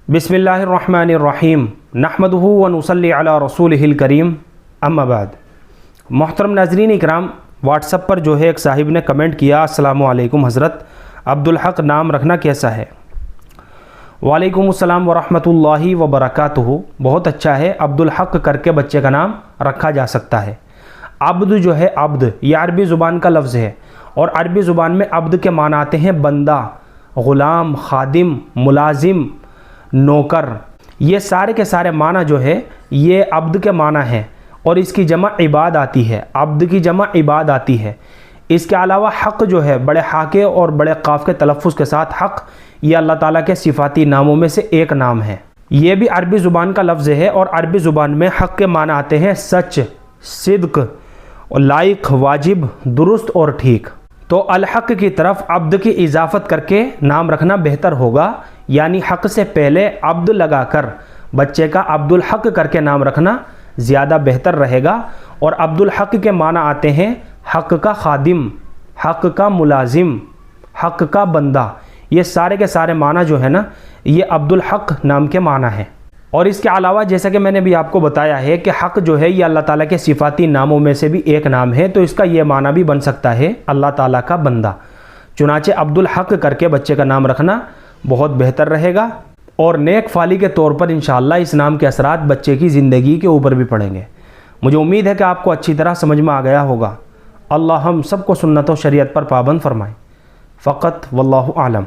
बिस्मिल्लाहिर्रहमानिर्रहीम नहमदुहु व नुसल्ली अला रसूलिहिल करीम अम्मा बाद। मोहतरम नाज़रीन इकराम, व्हाट्सएप पर जो है एक साहिब ने कमेंट किया, अस्सलामु अलैकुम हज़रत, अब्दुल हक़ नाम रखना कैसा है? वालेकुम अस्सलाम व रहमतुल्लाहि व बरकातुहू। बहुत अच्छा है, अब्दुल हक़ करके बच्चे का नाम रखा जा सकता है। अब्द जो है, अब्द ये अरबी ज़ुबान का लफ्ज़ है और अरबी ज़ुबान में अब्द के माना आते हैं बंदा, ग़ुलाम, खादिम, मुलाजिम, नौकर। ये सारे के सारे माना जो है ये अब्द के माना है और इसकी जमा इबाद आती है। अब्द की जमा इबाद आती है। इसके अलावा हक़ जो है बड़े हाके और बड़े काफ के तलफ़ुज़ के साथ हक़, ये अल्लाह ताला के सिफ़ाती नामों में से एक नाम है। ये भी अरबी ज़ुबान का लफ्ज़ है और अरबी ज़ुबान में हक़ के माना आते हैं सच, सिद्क़, लायक, वाजिब, दुरुस्त और ठीक। तो अल-हक़ की तरफ अब्द की इजाफ़त करके नाम रखना बेहतर होगा, यानी हक़ से पहले अब्द लगाकर बच्चे का अब्दुल हक़ करके नाम रखना ज़्यादा बेहतर रहेगा। और अब्दुल हक़ के माना आते हैं हक़ का खादिम, हक़ का मुलाजिम, हक़ का बंदा। ये सारे के सारे माना जो है ना, ये अब्दुल हक़ नाम के माना है। और इसके अलावा जैसा कि मैंने भी आपको बताया है कि हक़ जो है ये अल्लाह ताला के सिफ़ाती नामों में से भी एक नाम है, तो इसका ये माना भी बन सकता है अल्लाह ताला का बंदा। चुनाचे अब्दुल हक़ करके बच्चे का नाम रखना बहुत बेहतर रहेगा और नेक फाली के तौर पर इंशाअल्लाह इस नाम के असरात बच्चे की ज़िंदगी के ऊपर भी पड़ेंगे। मुझे उम्मीद है कि आपको अच्छी तरह समझ में आ गया होगा। अल्लाह हम सबको सुन्नत और शरीयत पर पाबंद फरमाए। फ़क़त वल्लाहु आलम।